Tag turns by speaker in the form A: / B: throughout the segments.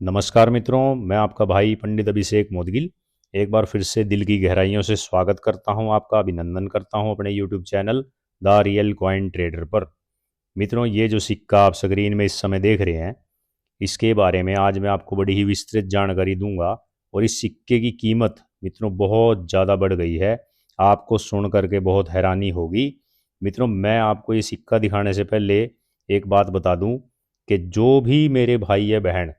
A: नमस्कार मित्रों, मैं आपका भाई पंडित अभिषेक मोदगिल एक बार फिर से दिल की गहराइयों से स्वागत करता हूं, आपका अभिनंदन करता हूं अपने YouTube channel the real coin trader पर। मित्रों, ये जो सिक्का आप स्क्रीन में इस समय देख रहे हैं, इसके बारे में आज मैं आपको बड़ी ही विस्तृत जानकारी दूंगा। और इस सिक्के की कीमत मित्रों बहुत ज़्यादा बढ़ गई है, आपको सुन करके बहुत हैरानी होगी। मित्रों, मैं आपको ये सिक्का दिखाने से पहले एक बात बता दूं कि जो भी मेरे भाई या बहन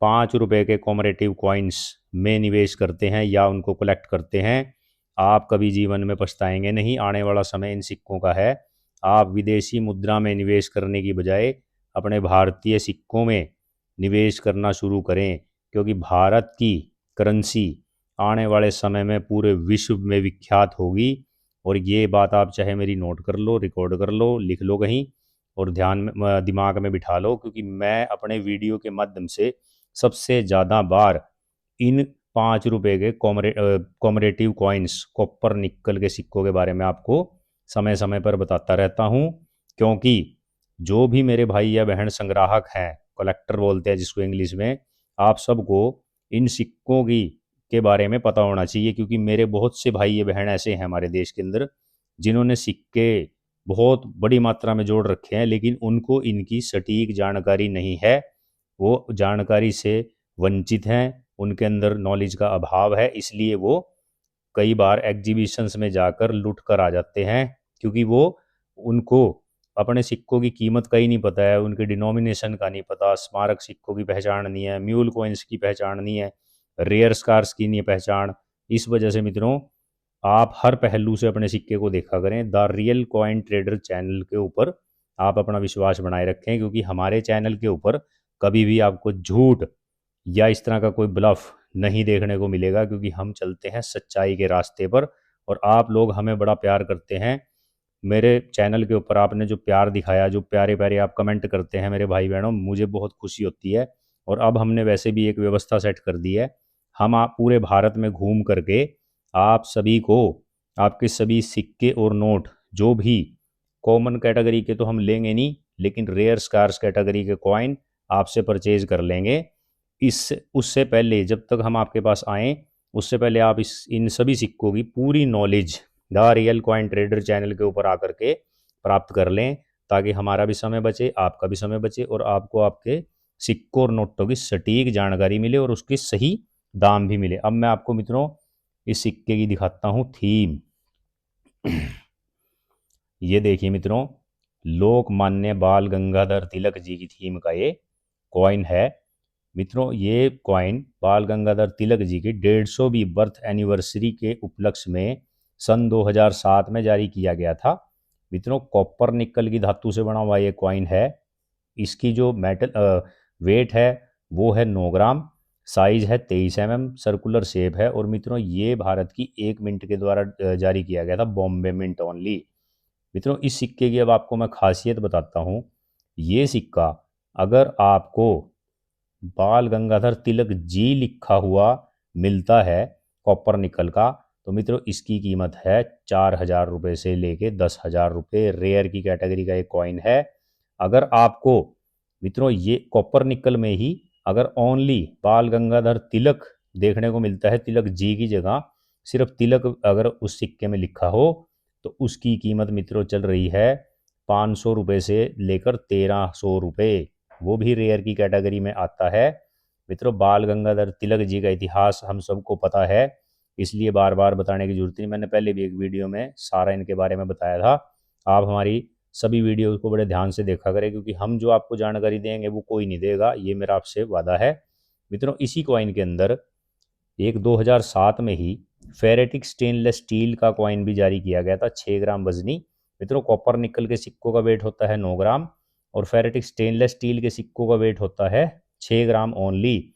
A: 5 रुपए के कॉमरेटिव कॉइन्स में निवेश करते हैं या उनको कलेक्ट करते हैं, आप कभी जीवन में पछताएंगे नहीं। आने वाला समय इन सिक्कों का है। आप विदेशी मुद्रा में निवेश करने की बजाय अपने भारतीय सिक्कों में निवेश करना शुरू करें, क्योंकि भारत की करेंसी आने वाले समय में पूरे विश्व में विख्यात होगी। और ये बात आप चाहे मेरी नोट कर लो, रिकॉर्ड कर लो, लिख लो कहीं और ध्यान में दिमाग में बिठा लो, क्योंकि मैं अपने वीडियो के माध्यम से सबसे ज़्यादा बार इन 5 रुपए के कॉमरेटिव कॉइन्स कॉपर निकल के सिक्कों के बारे में आपको समय समय पर बताता रहता हूँ। क्योंकि जो भी मेरे भाई या बहन संग्राहक हैं, कलेक्टर बोलते हैं जिसको इंग्लिश में, आप सबको इन सिक्कों की के बारे में पता होना चाहिए। क्योंकि मेरे बहुत से भाई या बहन ऐसे हैं हमारे देश के अंदर जिन्होंने सिक्के बहुत बड़ी मात्रा में जोड़ रखे हैं, लेकिन उनको इनकी सटीक जानकारी नहीं है। वो जानकारी से वंचित हैं, उनके अंदर नॉलेज का अभाव है, इसलिए वो कई बार एग्जीबिशंस में जाकर लुट कर आ जाते हैं। क्योंकि वो उनको अपने सिक्कों की कीमत का ही नहीं पता है, उनके डिनोमिनेशन का नहीं पता, स्मारक सिक्कों की पहचान नहीं है, म्यूल कॉइन्स की पहचान नहीं है, रेयर स्कार्स की नहीं है पहचान। इस वजह से मित्रों, आप हर पहलू से अपने सिक्के को देखा करें। The real coin trader channel के ऊपर आप अपना विश्वास बनाए रखें, क्योंकि हमारे चैनल के ऊपर कभी भी आपको झूठ या इस तरह का कोई ब्लफ नहीं देखने को मिलेगा, क्योंकि हम चलते हैं सच्चाई के रास्ते पर। और आप लोग हमें बड़ा प्यार करते हैं। मेरे चैनल के ऊपर आपने जो प्यार दिखाया, जो प्यारे प्यारे आप कमेंट करते हैं मेरे भाई बहनों, मुझे बहुत खुशी होती है। और अब हमने वैसे भी एक व्यवस्था सेट कर दी है। हम आप पूरे भारत में घूम करके आप सभी को आपके सभी सिक्के और नोट, जो भी कॉमन कैटेगरी के तो हम लेंगे नहीं, लेकिन रेयर स्कार्स कैटेगरी के कॉइन आपसे परचेज कर लेंगे। इस उससे पहले जब तक हम आपके पास आएँ, उससे पहले आप इस इन सभी सिक्कों की पूरी knowledge the real coin trader channel के ऊपर आकर के प्राप्त कर लें, ताकि हमारा भी समय बचे, आपका भी समय बचे, और आपको आपके सिक्कों और नोटों की सटीक जानकारी मिले और उसके सही दाम भी मिले। अब मैं आपको मित्रों इस सिक्के की दिखाता हूँ थीम। ये देखिए मित्रों, लोकमान्य बाल गंगाधर तिलक जी की थीम का ये कॉइन है। मित्रों, ये कॉइन बाल गंगाधर तिलक जी की 150वीं बर्थ एनिवर्सरी के उपलक्ष्य में सन 2007 में जारी किया गया था। मित्रों, कॉपर निकल की धातु से बना हुआ ये कॉइन है। इसकी जो मेटल वेट है वो है 9 ग्राम, साइज है 23 mm, सर्कुलर शेप है। और मित्रों, ये भारत की 1 मिंट के द्वारा जारी किया गया था, बॉम्बे मिंट ओनली। मित्रों, इस सिक्के की अब आपको मैं खासियत बताता हूँ। ये सिक्का अगर आपको बाल गंगाधर तिलक जी लिखा हुआ मिलता है कॉपर निकल का, तो मित्रों इसकी कीमत है 4,000 रुपये से लेके 10,000 रुपये। रेयर की कैटेगरी का एक कॉइन है। अगर आपको मित्रों ये कॉपर निकल में ही अगर ओनली बाल गंगाधर तिलक देखने को मिलता है, तिलक जी की जगह सिर्फ तिलक अगर उस सिक्के में लिखा हो, तो उसकी कीमत मित्रों चल रही है 500 रुपये से लेकर 1,300 रुपये। वो भी रेयर की कैटेगरी में आता है। मित्रों, बाल गंगाधर तिलक जी का इतिहास हम सबको पता है, इसलिए बार बार बताने की जरूरत नहीं। मैंने पहले भी एक वीडियो में सारा इनके बारे में बताया था। आप हमारी सभी वीडियो को बड़े ध्यान से देखा करें, क्योंकि हम जो आपको जानकारी देंगे वो कोई नहीं देगा, ये मेरा आपसे वादा है। मित्रों, इसी कॉइन के अंदर एक 2007 में ही फेरेटिक स्टेनलेस स्टील का कॉइन भी जारी किया गया था, 6 ग्राम वजनी। मित्रों, कॉपर निकल के सिक्कों का वेट होता है 9 ग्राम, और फेरेटिक स्टेनलेस स्टील के सिक्कों का वेट होता है 6 ग्राम ओनली।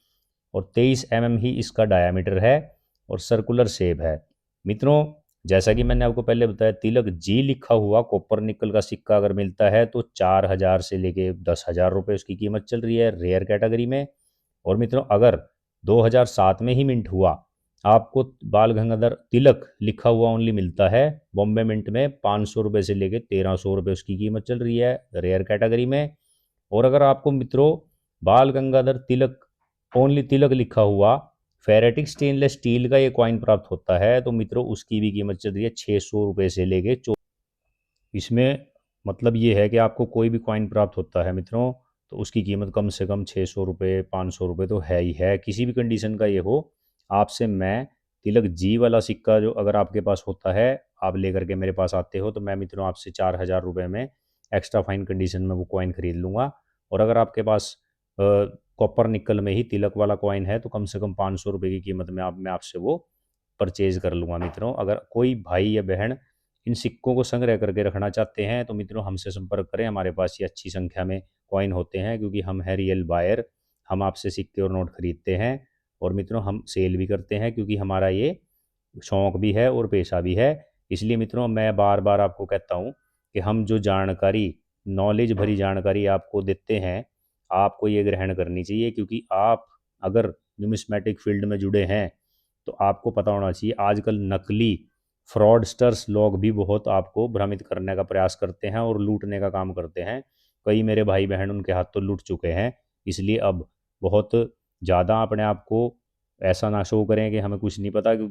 A: और 23 mm ही इसका डायामीटर है और सर्कुलर शेप है। मित्रों, जैसा कि मैंने आपको पहले बताया, तिलक जी लिखा हुआ कॉपर निकल का सिक्का अगर मिलता है तो 4,000 से लेके 10,000 रुपये उसकी कीमत चल रही है रेयर कैटेगरी में। और मित्रों, अगर 2007 में ही मिंट हुआ, आपको बाल गंगाधर तिलक लिखा हुआ ओनली मिलता है बॉम्बे मिंट में, 500 रुपये से लेके 1,300 रुपये उसकी कीमत चल रही है रेयर कैटेगरी में। और अगर आपको मित्रों बाल गंगाधर तिलक ओनली तिलक लिखा हुआ फेरेटिक स्टेनलेस स्टील का ये कॉइन प्राप्त होता है। तो मित्रों उसकी भी कीमत चल रही है 600 रुपये से लेके इसमें मतलब ये है कि आपको कोई भी कॉइन प्राप्त होता है मित्रों, तो उसकी कीमत कम से कम 600 रुपये 500 रुपये तो है ही है, किसी भी कंडीशन का ये हो। आपसे मैं तिलक जी वाला सिक्का जो अगर आपके पास होता है, आप लेकर के मेरे पास आते हो, तो मैं मित्रों आपसे 4000 रुपये में एक्स्ट्रा फाइन कंडीशन में वो कॉइन खरीद लूँगा। और अगर आपके पास कॉपर निकल में ही तिलक वाला कॉइन है, तो कम से कम 500 रुपये की कीमत में मैं आपसे वो परचेज कर लूँगा मित्रों। अगर कोई भाई या बहन इन सिक्कों को संग्रह करके रखना चाहते हैं, तो मित्रों हमसे संपर्क करें। हमारे पास ये अच्छी संख्या में कॉइन होते हैं, क्योंकि हम है रियल बायर। हम आपसे सिक्के और नोट खरीदते हैं, और मित्रों हम सेल भी करते हैं, क्योंकि हमारा ये शौक भी है और पेशा भी है। इसलिए मित्रों मैं बार बार आपको कहता हूँ कि हम जो जानकारी, नॉलेज भरी जानकारी आपको देते हैं, आपको ये ग्रहण करनी चाहिए, क्योंकि आप अगर न्यूमिस्मेटिक फील्ड में जुड़े हैं, तो आपको पता होना चाहिए आजकल नकली फ्रॉडस्टर्स लोग भी बहुत आपको भ्रमित करने का प्रयास करते हैं और लूटने का काम करते हैं। कई मेरे भाई बहन उनके हाथ तो लूट चुके हैं। इसलिए अब बहुत ज़्यादा अपने आप को ऐसा ना शो करें कि हमें कुछ नहीं पता, क्योंकि